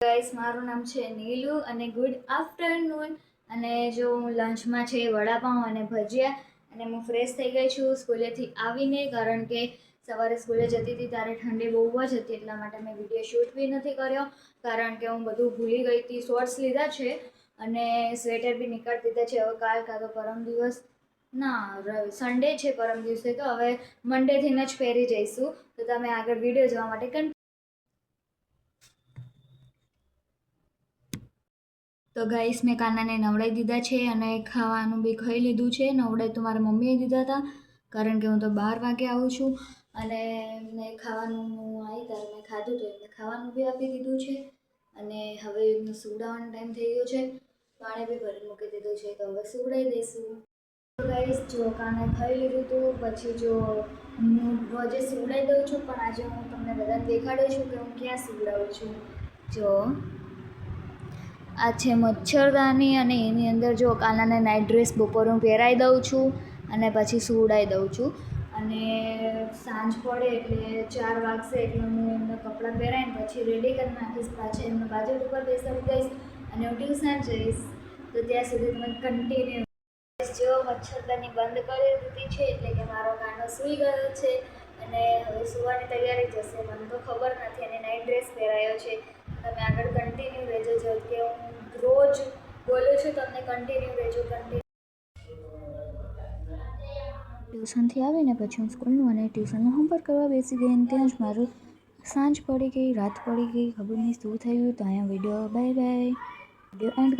Guys, મારું નામ છે નીલુ અને ગુડ આફ્ટરનૂન. અને જો હું લંચમાં છે વડાપાઉં અને ભજીયા, અને હું ફ્રેશ થઈ ગઈ છું સ્કૂલેથી આવીને, કારણ કે સવારે સ્કૂલે જતી હતી ત્યારે ઠંડી બહુ જ હતી, એટલા માટે મેં વિડીયો શૂટ બી નથી કર્યો, કારણ કે હું બધું ભૂલી ગઈ હતી. શોર્ટ્સ લીધા છે અને સ્વેટર બી નીકાળી દીધા છે. હવે કાલ કાં તો પરમ દિવસ, ના સન્ડે છે પરમ દિવસે, તો હવે મંડેથી જ પહેરી જઈશું. તો તમે આગળ વિડીયો જોવા માટે તો ગાઈસ, મેં કાનાને નવડાવી દીધા છે અને ખાવાનું બી ખાઈ લીધું છે. નવડાવી તો મારા મમ્મીએ દીધા હતા, કારણ કે હું તો 12 વાગે આવું છું. અને મેં ખાવાનું આવી ત્યારે મેં ખાધું, તો એમને ખાવાનું બી આપી દીધું છે. અને હવે એમને સુવડાવવાનો ટાઈમ થઈ ગયો છે. પાણી બી ભરી મૂકી દીધું છે, તો હવે સુવડાવી દઈશું. તો ગાઈસ, જો કાને ખાઈ લીધું હતું, પછી જો હું રોજે સુવડાવી દઉં છું, પણ આજે હું તમને બધાને દેખાડું છું કે હું ક્યાં સુવડાવું છું. જો આ છે મચ્છરદાની, અને એની અંદર જો કાનાને નાઇટ ડ્રેસ બપોરે હું પહેરાવી દઉં છું અને પછી સુવડાવી દઉં છું. અને સાંજ પડે એટલે 4 વાગશે એટલે હું એમને કપડાં પહેરાવીને પછી રેડી કરી નાખીશ. પાછા એમને બાજુ ઉપર બેસાડી દઈશ અને હું ટ્યુશન જઈશ. તો ત્યાં સુધી તમે કન્ટિન્યુ જો મચ્છરદાની બંધ કરી દીધી છે, એટલે કે મારો કાનો સૂઈ ગયો છે અને હવે સુવાની તૈયારી જશે. મને તો ખબર નથી, અને નાઇટ ડ્રેસ પહેરાયો છે. તમે આગળ કન્ટિન્યુ રહેજો, જો કે હું રોજ બોલું છું તમને કન્ટિન્યુ રહેજો. ટ્યુશનથી આવીને પછી હું સ્કૂલનું અને ટ્યુશનનું હોમવર્ક કરવા બેસી ગઈ, અને ત્યાં જ મારું સાંજ પડી ગઈ, રાત પડી ગઈ, ખબર નહીં શું થયું. તો અહીંયા video bye bye, video and.